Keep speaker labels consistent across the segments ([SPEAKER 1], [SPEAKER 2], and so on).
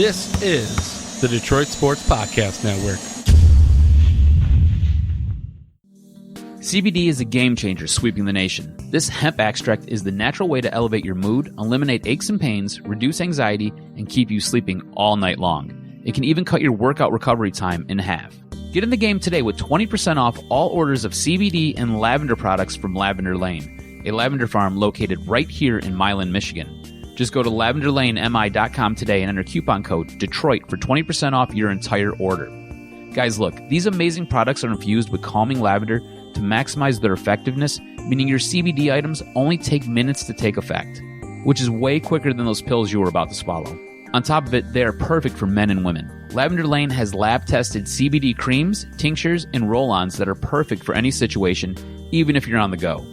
[SPEAKER 1] This is the Detroit Sports Podcast Network.
[SPEAKER 2] CBD is a game changer sweeping the nation. This hemp extract is the natural way to elevate your mood, eliminate aches and pains, reduce anxiety, and keep you sleeping all night long. It can even cut your workout recovery time in half. Get in the game today with 20% off all orders of CBD and lavender products from Lavender Lane, a lavender farm located right here in Milan, Michigan. Just go to lavenderlanemi.com today and enter coupon code DETROIT for 20% off your entire order. Guys, look, these amazing products are infused with calming lavender to maximize their effectiveness, meaning your CBD items only take minutes to take effect, which is way quicker than those pills you were about to swallow. On top of it, they are perfect for men and women. Lavender Lane has lab-tested CBD creams, tinctures, and roll-ons that are perfect for any situation, even if you're on the go.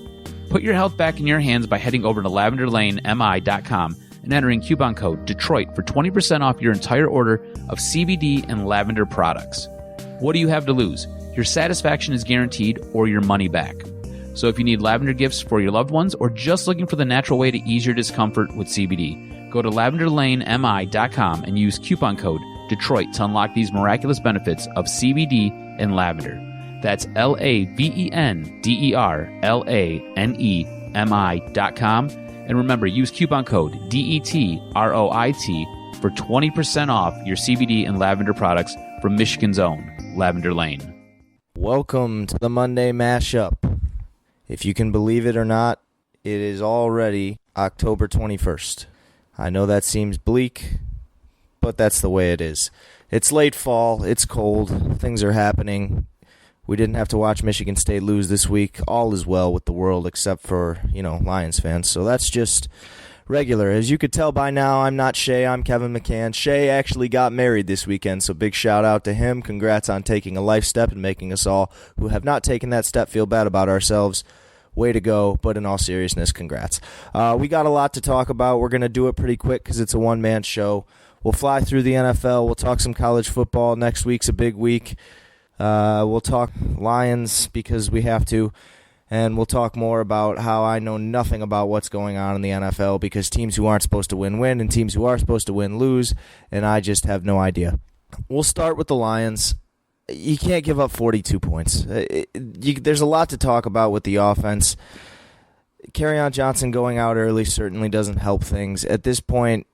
[SPEAKER 2] Put your health back in your hands by heading over to lavenderlanemi.com and entering coupon code DETROIT for 20% off your entire order of CBD and lavender products. What do you have to lose? Your satisfaction is guaranteed or your money back. So if you need lavender gifts for your loved ones or just looking for the natural way to ease your discomfort with CBD, go to lavenderlanemi.com and use coupon code DETROIT to unlock these miraculous benefits of CBD and lavender. That's lavenderlanemi.com. And remember, use coupon code DETROIT for 20% off your CBD and lavender products from Michigan's own Lavender Lane.
[SPEAKER 3] Welcome to the Monday Mashup. If you can believe it or not, it is already October 21st. I know that seems bleak, but that's the way it is. It's late fall, it's cold, things are happening. We didn't have to watch Michigan State lose this week. All is well with the world except for, Lions fans. So that's just regular. As you could tell by now, I'm not Shea, I'm Kevin McCann. Shea actually got married this weekend, so big shout out to him. Congrats on taking a life step and making us all who have not taken that step feel bad about ourselves. Way to go, but in all seriousness, congrats. We got a lot to talk about. We're going to do it pretty quick because it's a one-man show. We'll fly through the NFL. We'll talk some college football. Next week's a big week. We'll talk Lions because we have to, and we'll talk more about how I know nothing about what's going on in the NFL because teams who aren't supposed to win, and teams who are supposed to win, lose, and I just have no idea. We'll start with the Lions. You can't give up 42 points. There's a lot to talk about with the offense. Kerryon Johnson going out early certainly doesn't help things. At this point,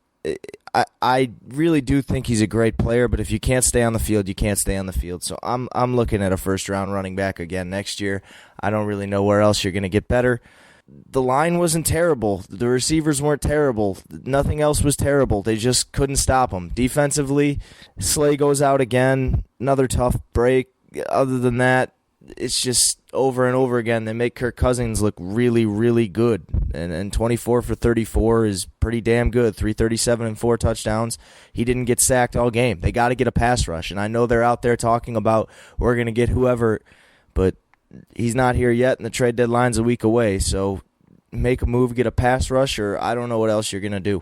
[SPEAKER 3] I really do think he's a great player, but if you can't stay on the field, you can't stay on the field. So I'm looking at a first-round running back again next year. I don't really know where else you're going to get better. The line wasn't terrible. The receivers weren't terrible. Nothing else was terrible. They just couldn't stop them. Defensively, Shea goes out again. Another tough break. Other than that, it's just over and over again. They make Kirk Cousins look really, really good. And 24 for 34 is pretty damn good. 337 and 4 touchdowns. He didn't get sacked all game. They got to get a pass rush. And I know they're out there talking about we're going to get whoever, but he's not here yet, and the trade deadline's a week away. So make a move, get a pass rush, or I don't know what else you're going to do.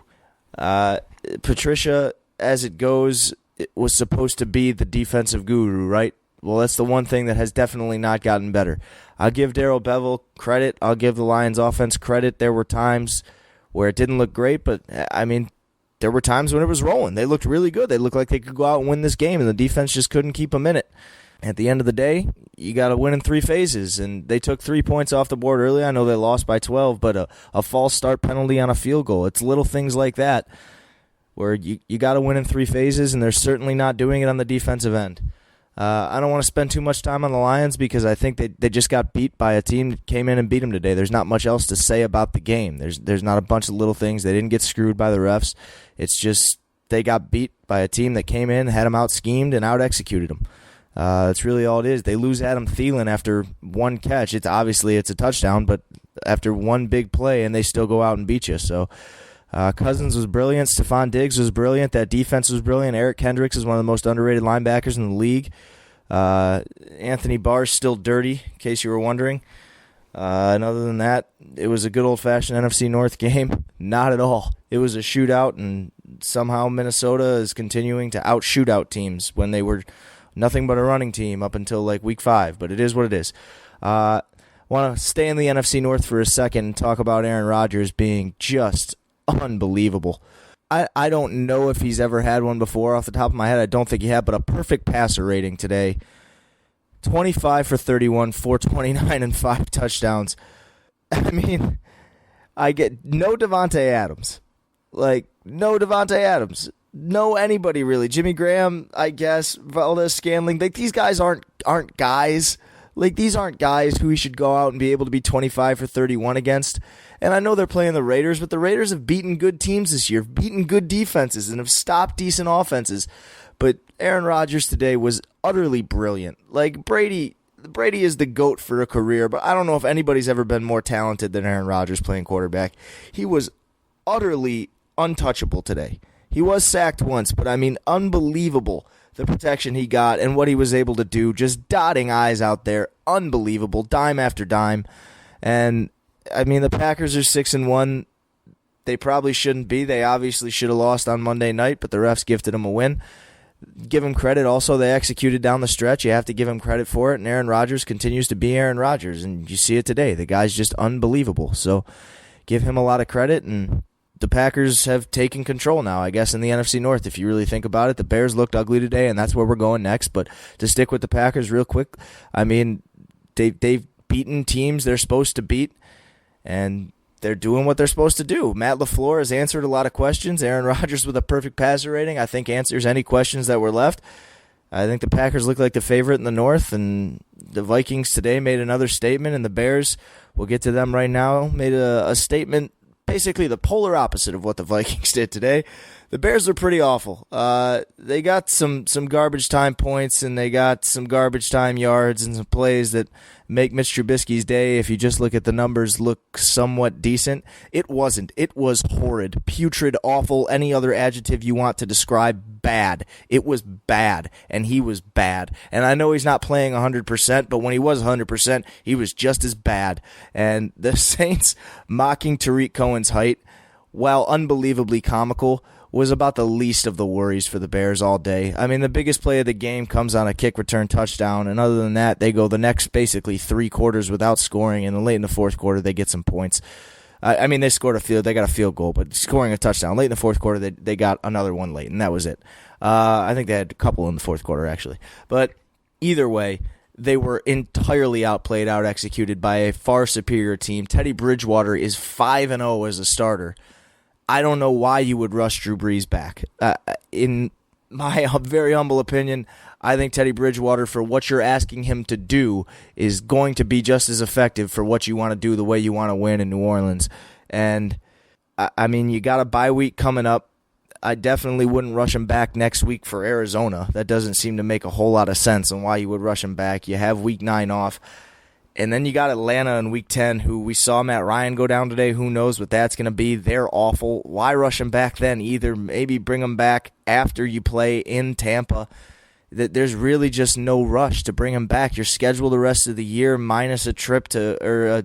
[SPEAKER 3] Patricia, as it goes, it was supposed to be the defensive guru, right? Well, that's the one thing that has definitely not gotten better. I'll give Darrell Bevell credit. I'll give the Lions offense credit. There were times where it didn't look great, but, there were times when it was rolling. They looked really good. They looked like they could go out and win this game, and the defense just couldn't keep them in it. At the end of the day, you got to win in 3 phases, and they took 3 points off the board early. I know they lost by 12, but a false start penalty on a field goal. It's little things like that where you got to win in 3 phases, and they're certainly not doing it on the defensive end. I don't want to spend too much time on the Lions because I think they just got beat by a team that came in and beat them today. There's not much else to say about the game. There's not a bunch of little things. They didn't get screwed by the refs. It's just they got beat by a team that came in, had them out-schemed, and out-executed them. That's really all it is. They lose Adam Thielen after one catch. It's a touchdown, but after one big play, and they still go out and beat you. So Cousins was brilliant. Stephon Diggs was brilliant. That defense was brilliant. Eric Kendricks is one of the most underrated linebackers in the league. Anthony Barr's still dirty, in case you were wondering. And other than that, it was a good old-fashioned NFC North game. Not at all. It was a shootout, and somehow Minnesota is continuing to out-shootout teams when they were nothing but a running team up until week 5. But it is what it is. Want to stay in the NFC North for a second and talk about Aaron Rodgers being just unbelievable. I don't know if he's ever had one before off the top of my head. I don't think he had, but a perfect passer rating today. 25 for 31, 429, and 5 touchdowns. I mean, I get no Devontae Adams. Like, no Devontae Adams. No anybody, really. Jimmy Graham, I guess, Valdez-Scantling. Like, these guys aren't guys. Like, these aren't guys who he should go out and be able to be 25 for 31 against. And I know they're playing the Raiders, but the Raiders have beaten good teams this year, beaten good defenses, and have stopped decent offenses. But Aaron Rodgers today was utterly brilliant. Like, Brady is the GOAT for a career, but I don't know if anybody's ever been more talented than Aaron Rodgers playing quarterback. He was utterly untouchable today. He was sacked once, but I mean, unbelievable the protection he got and what he was able to do, just dotting I's out there. Unbelievable, dime after dime. And I mean, the Packers are 6-1. They probably shouldn't be. They obviously should have lost on Monday night, but the refs gifted them a win. Give him credit. Also, they executed down the stretch. You have to give him credit for it. And Aaron Rodgers continues to be Aaron Rodgers. And you see it today. The guy's just unbelievable. So give him a lot of credit. And the Packers have taken control now, I guess, in the NFC North. If you really think about it, the Bears looked ugly today, and that's where we're going next. But to stick with the Packers real quick, I mean, they've beaten teams they're supposed to beat, and they're doing what they're supposed to do. Matt LaFleur has answered a lot of questions. Aaron Rodgers with a perfect passer rating, I think, answers any questions that were left. I think the Packers look like the favorite in the North, and the Vikings today made another statement, and the Bears, we'll get to them right now, made a statement, basically the polar opposite of what the Vikings did today. The Bears are pretty awful. They got some garbage time points, and they got some garbage time yards and some plays that make Mitch Trubisky's day, if you just look at the numbers, look somewhat decent. It wasn't. It was horrid, putrid, awful, any other adjective you want to describe bad. It was bad, and he was bad. And I know he's not playing 100%, but when he was 100%, he was just as bad. And the Saints mocking Tariq Cohen's height, while unbelievably comical, was about the least of the worries for the Bears all day. I mean, the biggest play of the game comes on a kick return touchdown, and other than that, they go the next basically 3 quarters without scoring, and then late in the fourth quarter, they get some points. I mean, they got a field goal, but scoring a touchdown. Late in the fourth quarter, they got another one late, and that was it. I think they had a couple in the fourth quarter, actually. But either way, they were entirely outplayed, out-executed by a far superior team. Teddy Bridgewater is 5-0 as a starter. I don't know why you would rush Drew Brees back. In my very humble opinion, I think Teddy Bridgewater, for what you're asking him to do, is going to be just as effective for what you want to do, the way you want to win in New Orleans. And, I mean, you got a bye week coming up. I definitely wouldn't rush him back next week for Arizona. That doesn't seem to make a whole lot of sense on why you would rush him back. You have week 9 off. And then you got Atlanta in week 10, who we saw Matt Ryan go down today. Who knows what that's going to be. They're awful. Why rush him back then either? Maybe bring him back after you play in Tampa. There's really just no rush to bring him back. You're scheduled the rest of the year, minus a trip to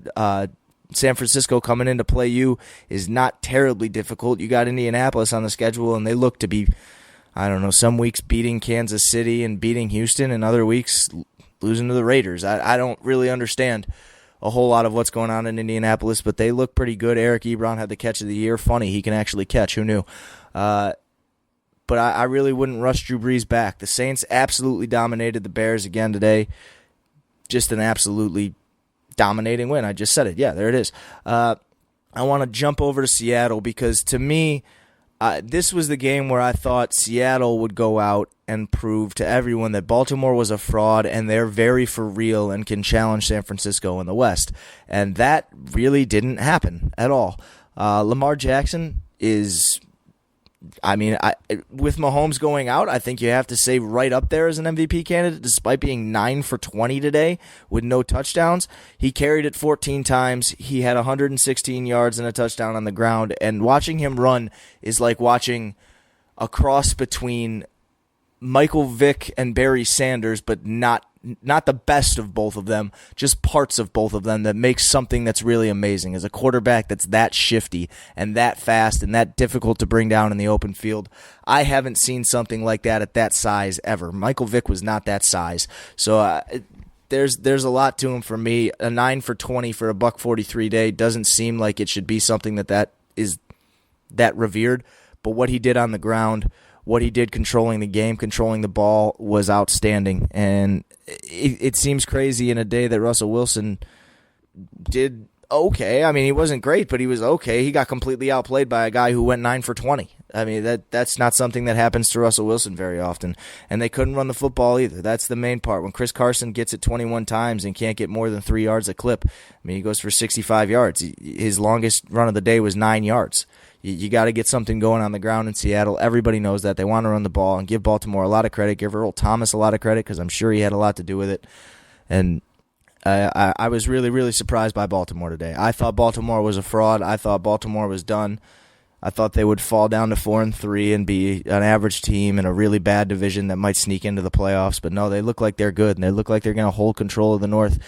[SPEAKER 3] San Francisco coming in to play you is not terribly difficult. You got Indianapolis on the schedule, and they look to be, I don't know, some weeks beating Kansas City and beating Houston, and other weeks losing to the Raiders. I don't really understand a whole lot of what's going on in Indianapolis, but they look pretty good. Eric Ebron had the catch of the year. Funny, he can actually catch. Who knew? But I really wouldn't rush Drew Brees back. The Saints absolutely dominated the Bears again today. Just an absolutely dominating win. I just said it. Yeah, there it is. I want to jump over to Seattle because, to me, this was the game where I thought Seattle would go out and prove to everyone that Baltimore was a fraud and they're very for real and can challenge San Francisco in the West. And that really didn't happen at all. Lamar Jackson is, with Mahomes going out, I think you have to say right up there as an MVP candidate, despite being 9 for 20 today with no touchdowns. He carried it 14 times. He had 116 yards and a touchdown on the ground. And watching him run is like watching a cross between Michael Vick and Barry Sanders, but not the best of both of them, just parts of both of them that makes something that's really amazing. As a quarterback that's that shifty and that fast and that difficult to bring down in the open field, I haven't seen something like that at that size ever. Michael Vick was not that size. So there's a lot to him for me. A 9 for 20 for a $143 day doesn't seem like it should be something that is that revered. but what he did on the ground, what he did controlling the game, controlling the ball was outstanding. And it seems crazy in a day that Russell Wilson did okay. I mean, he wasn't great, but he was okay. He got completely outplayed by a guy who went 9 for 20. I mean, that's not something that happens to Russell Wilson very often. And they couldn't run the football either. That's the main part. When Chris Carson gets it 21 times and can't get more than 3 yards a clip, I mean, he goes for 65 yards. His longest run of the day was 9 yards. You got to get something going on the ground in Seattle. Everybody knows that. They want to run the ball, and give Baltimore a lot of credit. Give Earl Thomas a lot of credit because I'm sure he had a lot to do with it. And I was really, really surprised by Baltimore today. I thought Baltimore was a fraud. I thought Baltimore was done. I thought they would fall down to 4-3 and be an average team in a really bad division that might sneak into the playoffs. But no, they look like they're good, and they look like they're going to hold control of the North.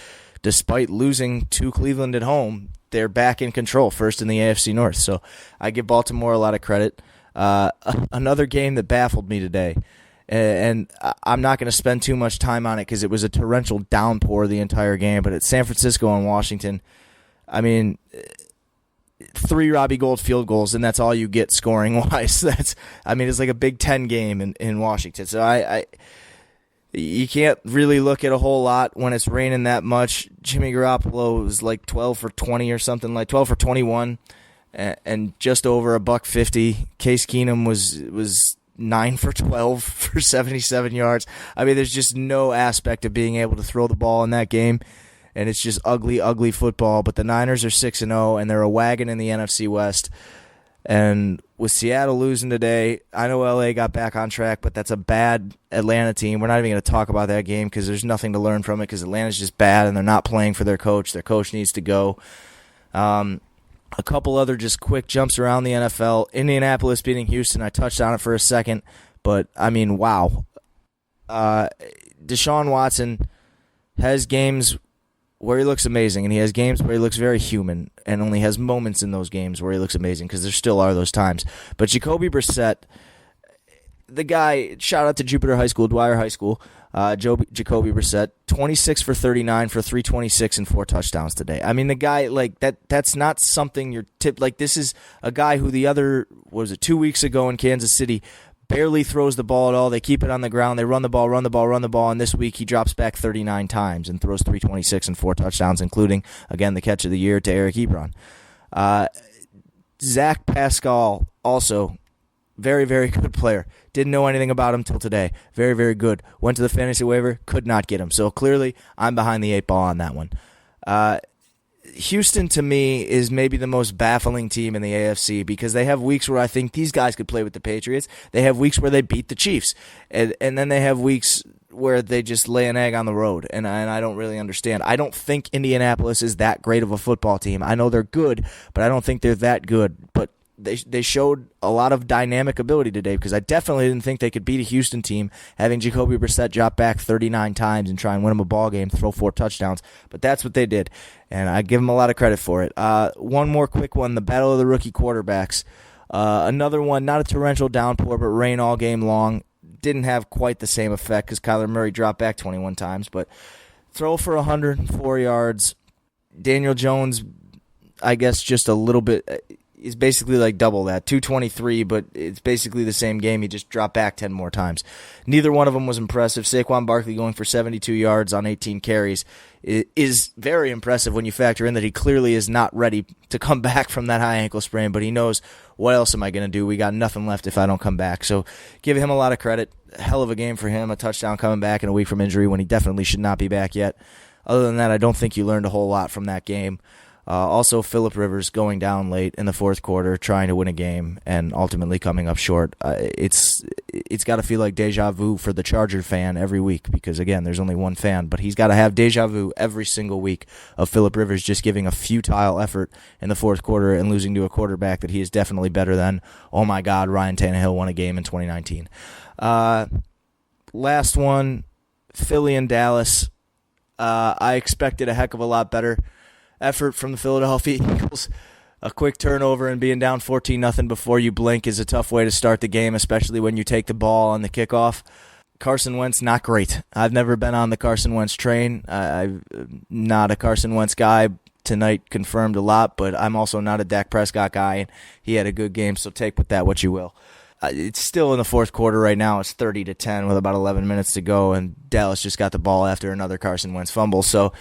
[SPEAKER 3] Despite losing to Cleveland at home, they're back in control, first in the AFC North. So I give Baltimore a lot of credit. Another game that baffled me today, and I'm not going to spend too much time on it because it was a torrential downpour the entire game, but it's San Francisco and Washington. I mean, 3 Robbie Gould field goals, and that's all you get scoring-wise. It's like a Big Ten game in Washington. So you can't really look at a whole lot when it's raining that much. Jimmy Garoppolo was like 12 for 20 or something, like 12 for 21, and just over $150. Case Keenum was 9 for 12 for 77 yards. I mean, there's just no aspect of being able to throw the ball in that game. And it's just ugly, ugly football. But the Niners are 6-0, and they're a wagon in the NFC West. And with Seattle losing today, I know LA got back on track, but that's a bad Atlanta team. We're not even going to talk about that game because there's nothing to learn from it because Atlanta's just bad, and they're not playing for their coach. Their coach needs to go. A couple other just quick jumps around the NFL. Indianapolis beating Houston. I touched on it for a second, but, I mean, wow. Deshaun Watson has games where he looks amazing, and he has games where he looks very human and only has moments in those games where he looks amazing because there still are those times. But Jacoby Brissett, the guy, shout out to Jupiter High School, Dwyer High School, Jacoby Brissett, 26 for 39 for 326 and 4 touchdowns today. I mean, the guy, like, that's not something you're like, this is a guy who 2 weeks ago in Kansas City barely throws the ball at all. They keep it on the ground. They run the ball, and this week he drops back 39 times and throws 326 and 4 touchdowns, including, again, the catch of the year to Eric Ebron. Zach Pascal, also very, very good player. Didn't know anything about him till today. Very, very good. Went to the fantasy waiver, could not get him. So clearly I'm behind the 8 ball on that one. Houston, to me, is maybe the most baffling team in the AFC because they have weeks where I think these guys could play with the Patriots. They have weeks where they beat the Chiefs. And then they have weeks where they just lay an egg on the road, and I don't really understand. I don't think Indianapolis is that great of a football team. I know they're good, but I don't think they're that good. But they showed a lot of dynamic ability today because I definitely didn't think they could beat a Houston team having Jacoby Brissett drop back 39 times and try and win them a ball game, throw 4 touchdowns. But that's what they did, and I give them a lot of credit for it. One more quick one, the battle of the rookie quarterbacks. Another one, not a torrential downpour, but rain all game long. Didn't have quite the same effect because Kyler Murray dropped back 21 times, but throw for 104 yards. Daniel Jones, I guess just a little bit, is basically like double that, 223, but it's basically the same game. He just dropped back 10 more times. Neither one of them was impressive. Saquon Barkley going for 72 yards on 18 carries is very impressive when you factor in that he clearly is not ready to come back from that high ankle sprain, but he knows, what else am I going to do? We got nothing left if I don't come back. So give him a lot of credit. Hell of a game for him, a touchdown coming back in a week from injury when he definitely should not be back yet. Other than that, I don't think you learned a whole lot from that game. Also, Phillip Rivers going down late in the fourth quarter, trying to win a game, and ultimately coming up short. It's got to feel like deja vu for the Charger fan every week because, again, there's only one fan, but he's got to have deja vu every single week of Phillip Rivers just giving a futile effort in the fourth quarter and losing to a quarterback that he is definitely better than. Oh, my God, Ryan Tannehill won a game in 2019. Last one, Philly and Dallas. I expected a heck of a lot better effort from the Philadelphia Eagles. A quick turnover and being down 14-0 before you blink is a tough way to start the game, especially when you take the ball on the kickoff. Carson Wentz, not great. I've never been on the Carson Wentz train. I'm not a Carson Wentz guy. tonight confirmed a lot, but I'm also not a Dak Prescott guy, and he had a good game, so take with that what you will. It's still in the fourth quarter right now. It's 30-10 with about 11 minutes to go, and Dallas just got the ball after another Carson Wentz fumble. So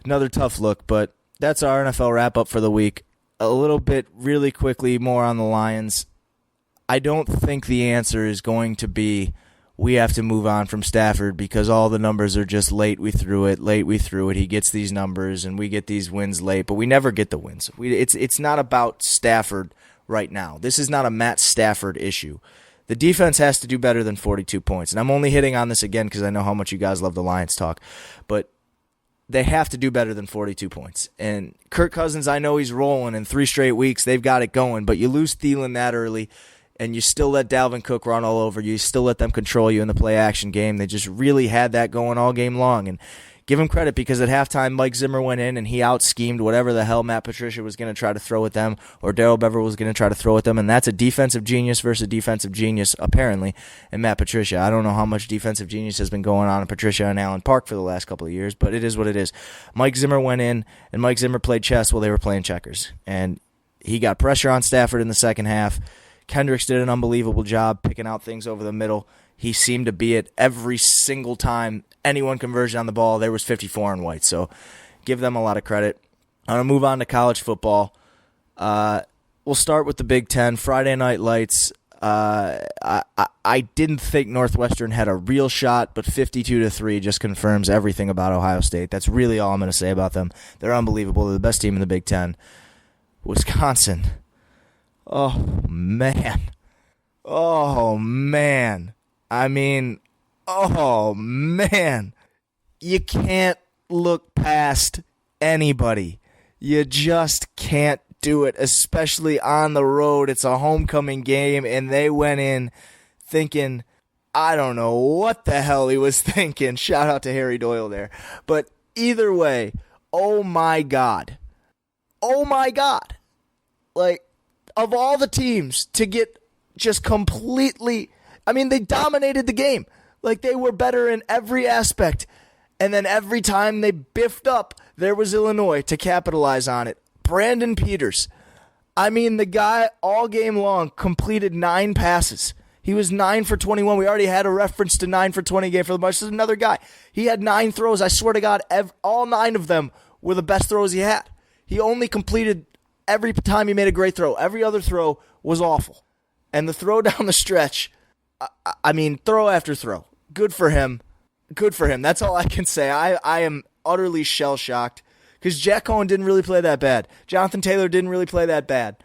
[SPEAKER 3] another tough look, but that's our NFL wrap-up for the week. A little bit really quickly more on the Lions. I don't think the answer is going to be we have to move on from Stafford because all the numbers are just late we threw it. He gets these numbers, and we get these wins late, but we never get the wins. It's not about Stafford right now. This is not a Matt Stafford issue. The defense has to do better than 42 points. And I'm only hitting on this again because I know how much you guys love the Lions talk. But they have to do better than 42 points. And Kirk Cousins, I know he's rolling in 3 straight weeks. They've got it going. But you lose Thielen that early, and you still let Dalvin Cook run all over you. You still let them control you in the play-action game. They just really had that going all game long. And give him credit because at halftime, Mike Zimmer went in and he out-schemed whatever the hell Matt Patricia was going to try to throw at them or Darrell Bever was going to try to throw at them, and that's a defensive genius versus defensive genius, apparently, in Matt Patricia. I don't know how much defensive genius has been going on in Patricia and Allen Park for the last couple of years, but it is what it is. Mike Zimmer went in, and Mike Zimmer played chess while they were playing checkers, and he got pressure on Stafford in the second half. Kendricks did an unbelievable job picking out things over the middle. He seemed to be it every single time anyone converged on the ball. There was 54 in white, so give them a lot of credit. I'm going to move on to college football. We'll start with the Big Ten. Friday Night Lights. I didn't think Northwestern had a real shot, but 52-3 just confirms everything about Ohio State. That's really all I'm going to say about them. They're unbelievable. They're the best team in the Big Ten. Wisconsin. Oh, man. I mean, oh, man. You can't look past anybody. You just can't do it, especially on the road. It's a homecoming game, and they went in thinking, I don't know what the hell he was thinking. Shout out to Harry Doyle there. But either way, oh, my God. Oh, my God. Like, of all the teams to get just completely, I mean, they dominated the game. Like, they were better in every aspect. And then every time they biffed up, there was Illinois to capitalize on it. Brandon Peters. I mean, the guy all game long completed 9 passes. He was 9 for 21. We already had a reference to 9 for 20 game for the bunch. This is another guy. He had 9 throws. I swear to God, all 9 of them were the best throws he had. He only completed every time he made a great throw. Every other throw was awful. And the throw down the stretch, I mean, throw after throw. Good for him. Good for him. That's all I can say. I am utterly shell-shocked because Jack Cohen didn't really play that bad. Jonathan Taylor didn't really play that bad.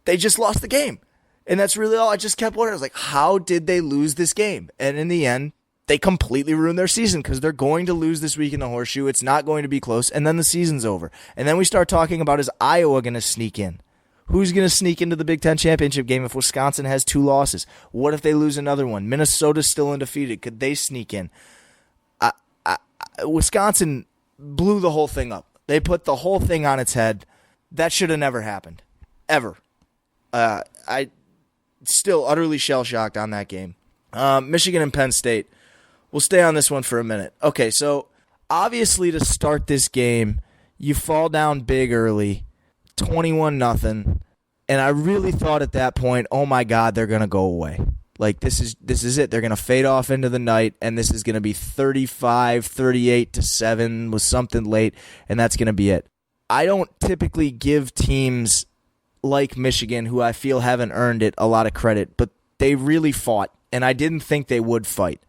[SPEAKER 3] They just lost the game. And that's really all. I just kept wondering. I was like, how did they lose this game? And in the end, they completely ruined their season because they're going to lose this week in the horseshoe. It's not going to be close. And then the season's over. And then we start talking about, is Iowa going to sneak in? Who's going to sneak into the Big Ten championship game if Wisconsin has 2 losses? What if they lose another one? Minnesota's still undefeated. Could they sneak in? Wisconsin blew the whole thing up. They put the whole thing on its head. That should have never happened. Ever. I still utterly shell-shocked on that game. Michigan and Penn State. We'll stay on this one for a minute. Okay, so obviously to start this game, you fall down big early. 21-0, and I really thought at that point, oh my God, they're going to go away. Like, this is it. They're going to fade off into the night, and this is going to be 38-7 with something late, and that's going to be it. I don't typically give teams like Michigan, who I feel haven't earned it, a lot of credit, but they really fought, and I didn't think they would fight.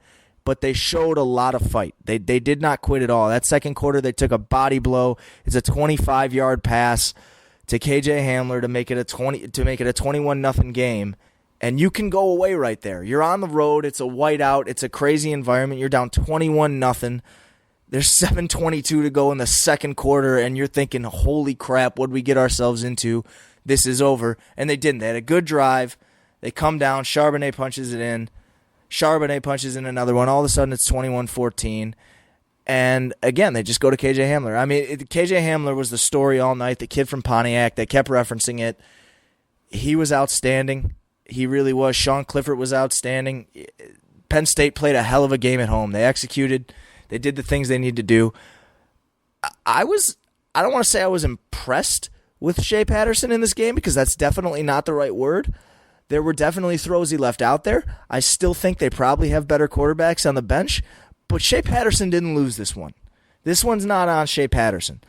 [SPEAKER 3] But they showed a lot of fight. They did not quit at all. That second quarter, they took a body blow. It's a 25-yard pass to KJ Hamler to make it a 21-0 game, and you can go away right there. You're on the road. It's a whiteout. It's a crazy environment. You're down 21-0. There's 7:22 to go in the second quarter, and you're thinking, "Holy crap! What did we get ourselves into? This is over." And they didn't. They had a good drive. They come down. Charbonnet punches it in. Charbonnet punches in another one. All of a sudden, it's 21-14. And again, they just go to KJ Hamler. I mean, KJ Hamler was the story all night. The kid from Pontiac, they kept referencing it. He was outstanding. He really was. Sean Clifford was outstanding. Penn State played a hell of a game at home. They executed. They did the things they need to do. I I don't want to say I was impressed with Shea Patterson in this game because that's definitely not the right word. There were definitely throws he left out there. I still think they probably have better quarterbacks on the bench, but Shea Patterson didn't lose this one. This one's not on Shea Patterson.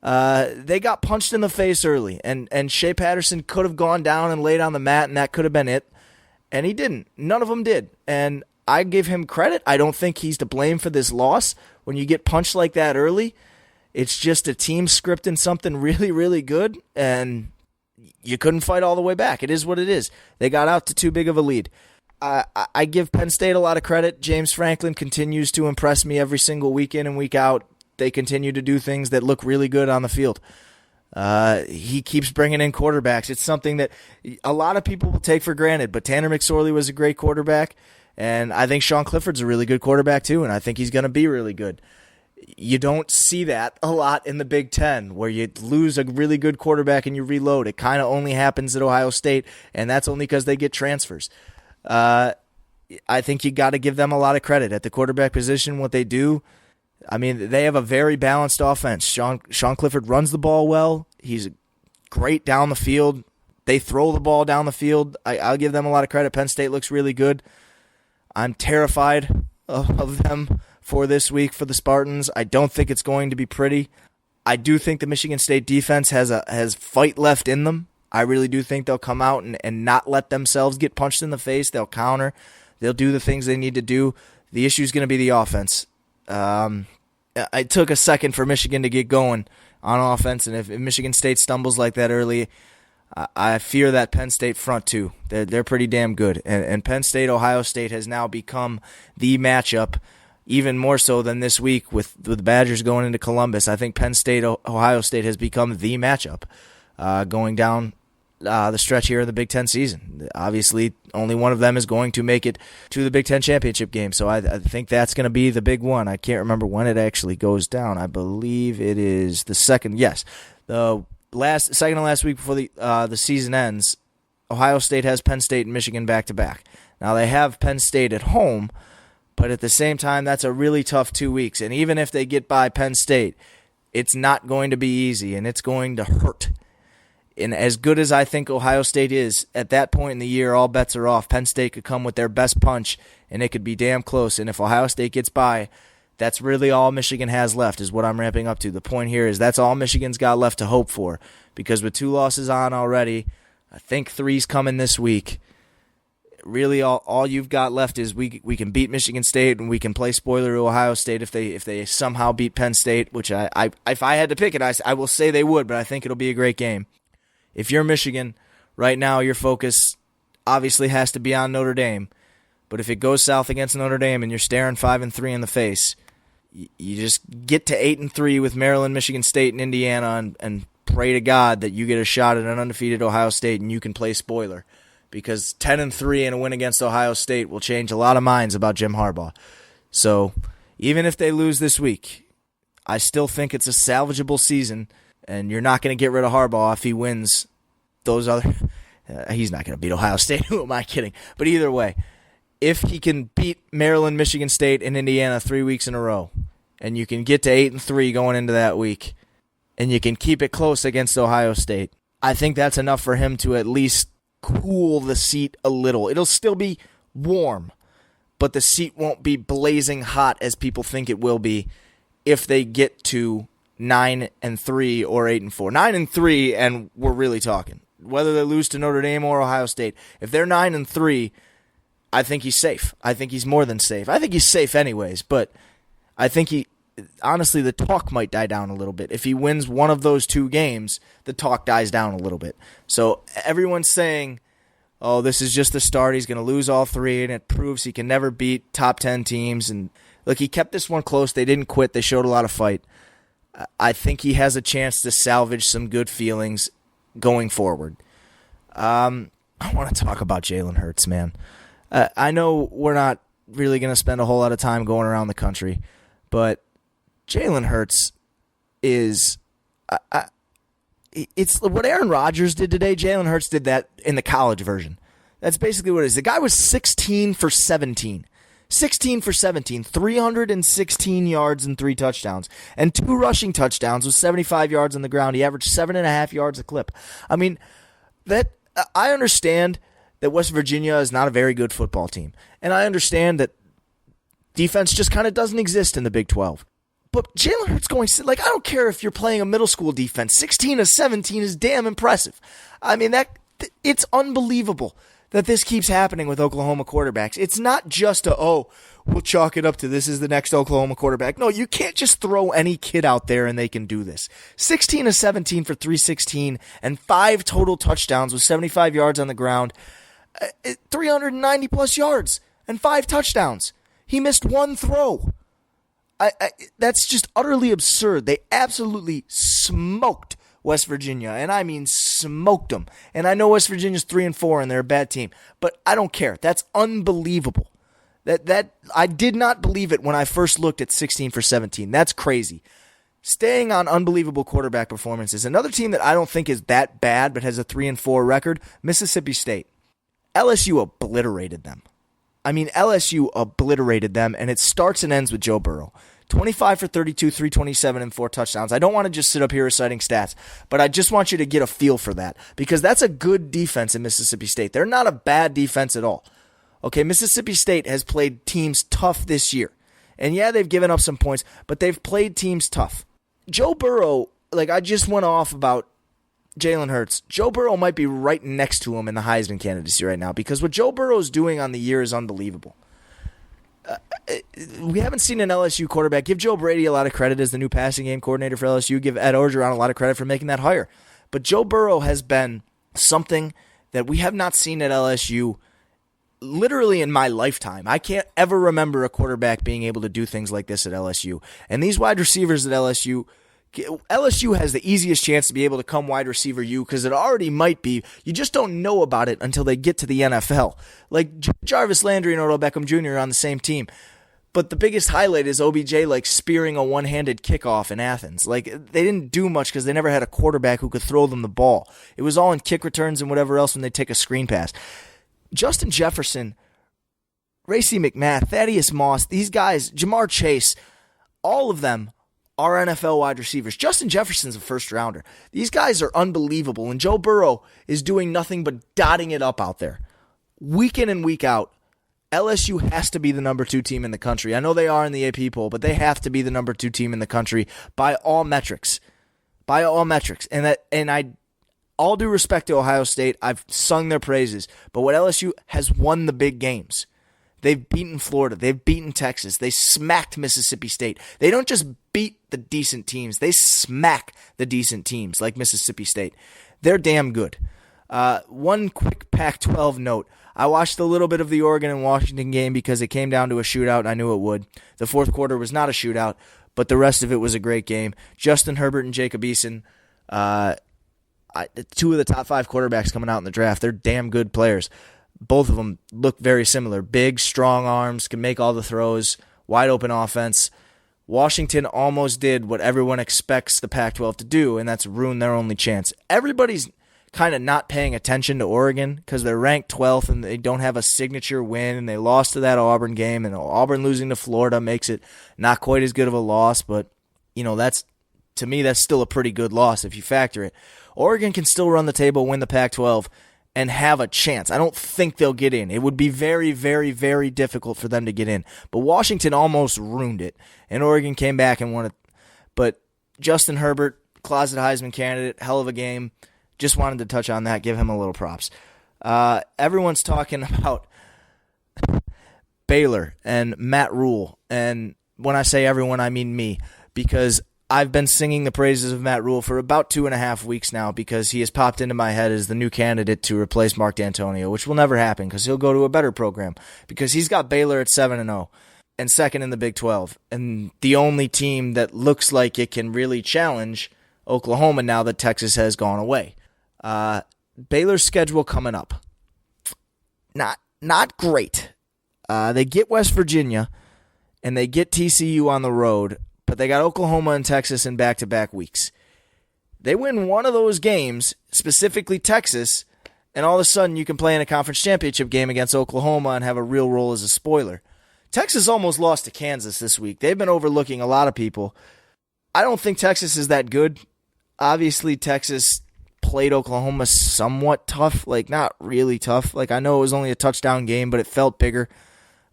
[SPEAKER 3] They got punched in the face early, and Shea Patterson could have gone down and laid on the mat, and that could have been it. And he didn't. None of them did. And I give him credit. I don't think he's to blame for this loss. When you get punched like that early, it's just a team scripting something really, really good, and you couldn't fight all the way back. It is what it is. They got out to too big of a lead. I give Penn State a lot of credit. James Franklin continues to impress me every single week in and week out. They continue to do things that look really good on the field. He keeps bringing in quarterbacks. It's something that a lot of people will take for granted, but Tanner McSorley was a great quarterback, and I think Sean Clifford's a really good quarterback too, and I think he's going to be really good. You don't see that a lot in the Big Ten, where you lose a really good quarterback and you reload. It kind of only happens at Ohio State, and that's only because they get transfers. I think you got to give them a lot of credit at the quarterback position, what they do. I mean, they have a very balanced offense. Sean Clifford runs the ball well. He's great down the field. They throw the ball down the field. I'll give them a lot of credit. Penn State looks really good. I'm terrified of them for this week for the Spartans. I don't think it's going to be pretty. I do think the Michigan State defense has fight left in them. I really do think they'll come out and not let themselves get punched in the face. They'll counter. They'll do the things they need to do. The issue is going to be the offense. It took a second for Michigan to get going on offense, and if Michigan State stumbles like that early, I fear that Penn State front too. They're pretty damn good, and Penn State Ohio State has now become the matchup, even more so than this week with the Badgers going into Columbus. I think Penn State Ohio State has become the matchup going down the stretch here of the Big Ten season. Obviously, only one of them is going to make it to the Big Ten championship game, so I think that's going to be the big one. I can't remember when it actually goes down. I believe it is the second. Yes, the second to last week before the season ends. Ohio State has Penn State and Michigan back to back. Now they have Penn State at home, but at the same time, that's a really tough 2 weeks. And even if they get by Penn State, it's not going to be easy, and it's going to hurt. And as good as I think Ohio State is, at that point in the year, all bets are off. Penn State could come with their best punch, and it could be damn close. And if Ohio State gets by, that's really all Michigan has left, is what I'm ramping up to. The point here is that's all Michigan's got left to hope for, because with 2 losses on already, I think 3's coming this week. Really, all you've got left is we can beat Michigan State, and we can play spoiler to Ohio State if they somehow beat Penn State, which if I had to pick it, I will say they would, but I think it'll be a great game. If you're Michigan, right now your focus obviously has to be on Notre Dame. But if it goes south against Notre Dame and you're staring 5-3 in the face, you just get to 8-3 with Maryland, Michigan State, and Indiana, and pray to God that you get a shot at an undefeated Ohio State and you can play spoiler. Because 10-3 and a win against Ohio State will change a lot of minds about Jim Harbaugh. So even if they lose this week, I still think it's a salvageable season. And you're not going to get rid of Harbaugh if he wins those other... he's not going to beat Ohio State. Who am I kidding? But either way, if he can beat Maryland, Michigan State, and Indiana 3 weeks in a row, and you can get to 8-3 going into that week, and you can keep it close against Ohio State, I think that's enough for him to at least cool the seat a little. It'll still be warm, but the seat won't be blazing hot as people think it will be if they get to 9-3 or 8-4. 9-3, and we're really talking. Whether they lose to Notre Dame or Ohio State, if they're 9-3, I think he's safe. I think he's more than safe. I think he's safe anyways, but I think honestly, the talk might die down a little bit. If he wins one of those 2 games, the talk dies down a little bit. So everyone's saying, oh, this is just the start. He's going to lose all 3, and it proves he can never beat top 10 teams. And look, he kept this one close. They didn't quit. They showed a lot of fight. I think he has a chance to salvage some good feelings going forward. I want to talk about Jalen Hurts, man. I know we're not really going to spend a whole lot of time going around the country, but Jalen Hurts is it's what Aaron Rodgers did today. Jalen Hurts did that in the college version. That's basically what it is. The guy was 16 for 17. 16 for 17, 316 yards and 3 touchdowns, and 2 rushing touchdowns with 75 yards on the ground. He averaged 7.5 yards a clip. I mean, that I understand that West Virginia is not a very good football team, and I understand that defense just kind of doesn't exist in the Big 12. But Jalen Hurts going, like, I don't care if you're playing a middle school defense. 16 of 17 is damn impressive. I mean, it's unbelievable that this keeps happening with Oklahoma quarterbacks. It's not just we'll chalk it up to this is the next Oklahoma quarterback. No, you can't just throw any kid out there and they can do this. 16 of 17 for 316 and 5 total touchdowns with 75 yards on the ground, 390 plus yards and 5 touchdowns. He missed 1 throw. That's just utterly absurd. They absolutely smoked West Virginia, and I mean smoked them. And I know West Virginia's 3-4 and they're a bad team, but I don't care. That's unbelievable. That I did not believe it when I first looked at 16 for 17. That's crazy. Staying on unbelievable quarterback performances. Another team that I don't think is that bad but has a 3-4 record, Mississippi State. LSU obliterated them. I mean, LSU obliterated them, and it starts and ends with Joe Burrow. 25 for 32, 327, and 4 touchdowns. I don't want to just sit up here reciting stats, but I just want you to get a feel for that because that's a good defense in Mississippi State. They're not a bad defense at all. Okay, Mississippi State has played teams tough this year. And yeah, they've given up some points, but they've played teams tough. Joe Burrow, like I just went off about Jalen Hurts. Joe Burrow might be right next to him in the Heisman candidacy right now because what Joe Burrow is doing on the year is unbelievable. We haven't seen an LSU quarterback. Give Joe Brady a lot of credit as the new passing game coordinator for LSU. Give Ed Orgeron a lot of credit for making that hire. But Joe Burrow has been something that we have not seen at LSU literally in my lifetime. I can't ever remember a quarterback being able to do things like this at LSU. And these wide receivers at LSU has the easiest chance to be able to come wide receiver you because it already might be. You just don't know about it until they get to the NFL. Like Jarvis Landry and Odell Beckham Jr. are on the same team. But the biggest highlight is OBJ like spearing a one-handed kickoff in Athens. Like they didn't do much because they never had a quarterback who could throw them the ball. It was all in kick returns and whatever else when they take a screen pass. Justin Jefferson, Racey McMath, Thaddeus Moss, these guys, Jamar Chase, all of them are NFL wide receivers. Justin Jefferson's a first rounder. These guys are unbelievable, and Joe Burrow is doing nothing but dotting it up out there. Week in and week out, LSU has to be the number 2 team in the country. I know they are in the AP poll, but they have to be the number 2 team in the country by all metrics. By all metrics. And I all due respect to Ohio State, I've sung their praises, but what LSU has won the big games. They've beaten Florida. They've beaten Texas. They smacked Mississippi State. They don't just beat the decent teams. They smack the decent teams like Mississippi State. They're damn good. One quick Pac-12 note. I watched a little bit of the Oregon and Washington game because it came down to a shootout, and I knew it would. The fourth quarter was not a shootout, but the rest of it was a great game. Justin Herbert and Jacob Eason, 2 of the top 5 quarterbacks coming out in the draft. They're damn good players. Both of them look very similar. Big, strong arms, can make all the throws, wide open offense. Washington almost did what everyone expects the Pac-12 to do, and that's ruin their only chance. Everybody's kind of not paying attention to Oregon because they're ranked 12th and they don't have a signature win, and they lost to that Auburn game, and Auburn losing to Florida makes it not quite as good of a loss, but that's to me that's still a pretty good loss if you factor it. Oregon can still run the table, win the Pac-12, and have a chance. I don't think they'll get in. It would be very, very, very difficult for them to get in. But Washington almost ruined it, and Oregon came back and won it. But Justin Herbert, closet Heisman candidate, hell of a game. Just wanted to touch on that, give him a little props. Everyone's talking about Baylor and Matt Rule, and when I say everyone, I mean me, because I've been singing the praises of Matt Rule for about 2.5 weeks now because he has popped into my head as the new candidate to replace Mark D'Antonio, which will never happen because he'll go to a better program because he's got Baylor at 7-0 and second in the Big 12 and the only team that looks like it can really challenge Oklahoma now that Texas has gone away. Baylor's schedule coming up. Not great. They get West Virginia and they get TCU on the road, but they got Oklahoma and Texas in back-to-back weeks. They win one of those games, specifically Texas, and all of a sudden you can play in a conference championship game against Oklahoma and have a real role as a spoiler. Texas almost lost to Kansas this week. They've been overlooking a lot of people. I don't think Texas is that good. Obviously, Texas played Oklahoma somewhat tough, like not really tough. Like I know it was only a touchdown game, but it felt bigger.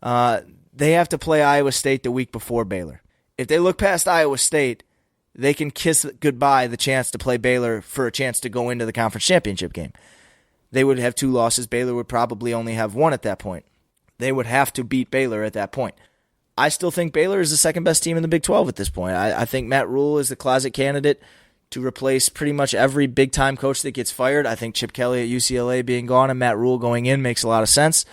[SPEAKER 3] They have to play Iowa State the week before Baylor. If they look past Iowa State, they can kiss goodbye the chance to play Baylor for a chance to go into the conference championship game. They would have 2 losses. Baylor would probably only have 1 at that point. They would have to beat Baylor at that point. I still think Baylor is the second best team in the Big 12 at this point. I think Matt Rule is the closet candidate to replace pretty much every big-time coach that gets fired. I think Chip Kelly at UCLA being gone and Matt Rule going in makes a lot of sense.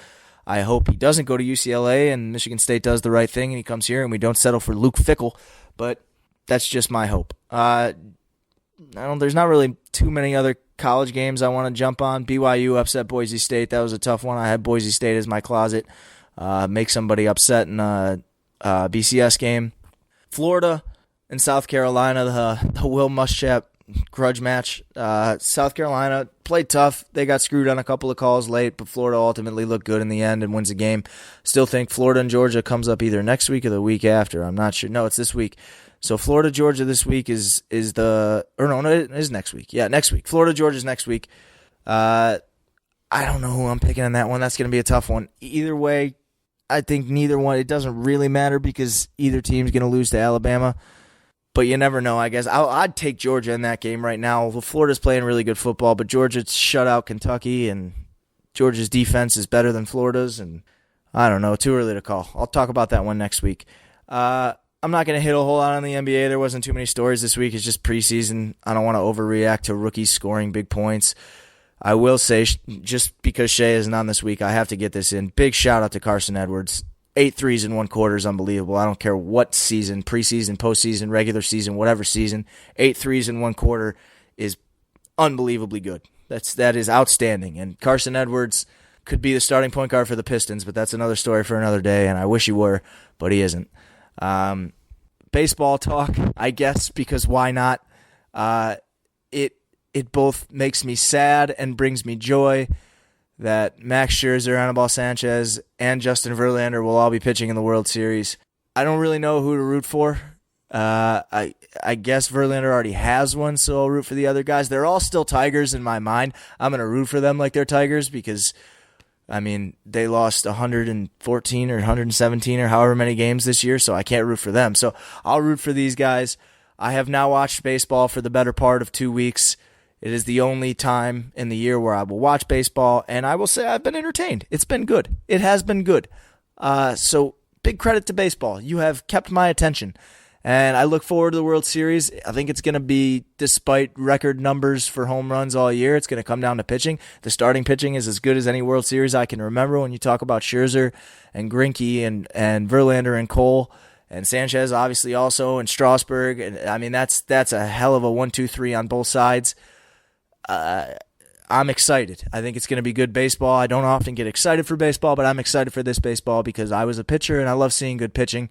[SPEAKER 3] I hope he doesn't go to UCLA and Michigan State does the right thing and he comes here and we don't settle for Luke Fickell, but that's just my hope. There's not really too many other college games I want to jump on. BYU upset Boise State. That was a tough one. I had Boise State as my closet. Make somebody upset in a BCS game. Florida and South Carolina, the Will Muschamp grudge match. South Carolina played tough. They got screwed on a couple of calls late, but Florida ultimately looked good in the end and wins the game. Still think Florida and Georgia comes up either next week or the week after. I'm not sure. No, it's this week. So Florida, Georgia this week it is next week. Yeah, next week. Florida, Georgia's next week. I don't know who I'm picking in that one. That's going to be a tough one. Either way, I think neither one, it doesn't really matter because either team's going to lose to Alabama. But you never know, I guess. I'd take Georgia in that game right now. Florida's playing really good football, but Georgia shut out Kentucky, and Georgia's defense is better than Florida's, and I don't know. Too early to call. I'll talk about that one next week. I'm not going to hit a whole lot on the NBA. There wasn't too many stories this week. It's just preseason. I don't want to overreact to rookies scoring big points. I will say, just because Shea isn't on this week, I have to get this in. Big shout out to Carson Edwards. 8 threes in 1 quarter is unbelievable. I don't care what season, preseason, postseason, regular season, whatever season. 8 threes in 1 quarter is unbelievably good. That is outstanding. And Carson Edwards could be the starting point guard for the Pistons, but that's another story for another day, and I wish he were, but he isn't. Baseball talk, I guess, because why not? It both makes me sad and brings me joy that Max Scherzer, Anibal Sanchez, and Justin Verlander will all be pitching in the World Series. I don't really know who to root for. I guess Verlander already has one, so I'll root for the other guys. They're all still Tigers in my mind. I'm going to root for them like they're Tigers because, I mean, they lost 114 or 117 or however many games this year, so I can't root for them. So I'll root for these guys. I have now watched baseball for the better part of 2 weeks. It is the only time in the year where I will watch baseball, and I will say I've been entertained. It's been good. It has been good. So big credit to baseball. You have kept my attention, and I look forward to the World Series. I think it's going to be, despite record numbers for home runs all year, it's going to come down to pitching. The starting pitching is as good as any World Series I can remember when you talk about Scherzer and Greinke and Verlander and Cole. And Sanchez, obviously, also, and Strasburg. And I mean, that's a hell of a 1-2-3 on both sides. I'm excited. I think it's going to be good baseball. I don't often get excited for baseball, but I'm excited for this baseball because I was a pitcher and I love seeing good pitching.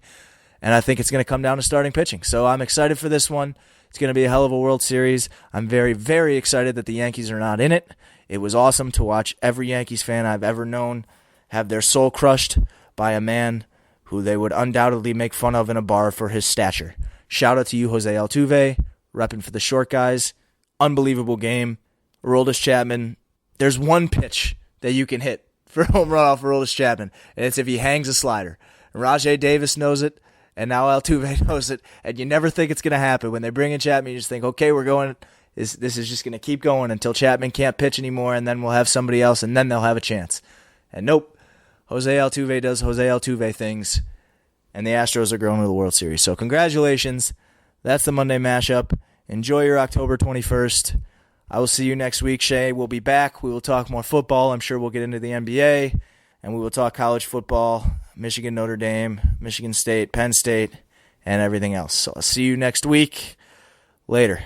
[SPEAKER 3] And I think it's going to come down to starting pitching. So I'm excited for this one. It's going to be a hell of a World Series. I'm very, very excited that the Yankees are not in it. It was awesome to watch every Yankees fan I've ever known have their soul crushed by a man who they would undoubtedly make fun of in a bar for his stature. Shout out to you, Jose Altuve, repping for the short guys. Unbelievable game. Aroldis Chapman, there's one pitch that you can hit for a home run off Aroldis Chapman, and it's if he hangs a slider. And Rajay Davis knows it, and now Altuve knows it, and you never think it's going to happen. When they bring in Chapman, you just think, okay, we're going. This is just going to keep going until Chapman can't pitch anymore, and then we'll have somebody else, and then they'll have a chance. And nope, Jose Altuve does Jose Altuve things, and the Astros are going to the World Series. So congratulations. That's the Monday mashup. Enjoy your October 21st. I will see you next week. Shea will be back. We will talk more football. I'm sure we'll get into the NBA, and we will talk college football, Michigan, Notre Dame, Michigan State, Penn State, and everything else. So I'll see you next week. Later.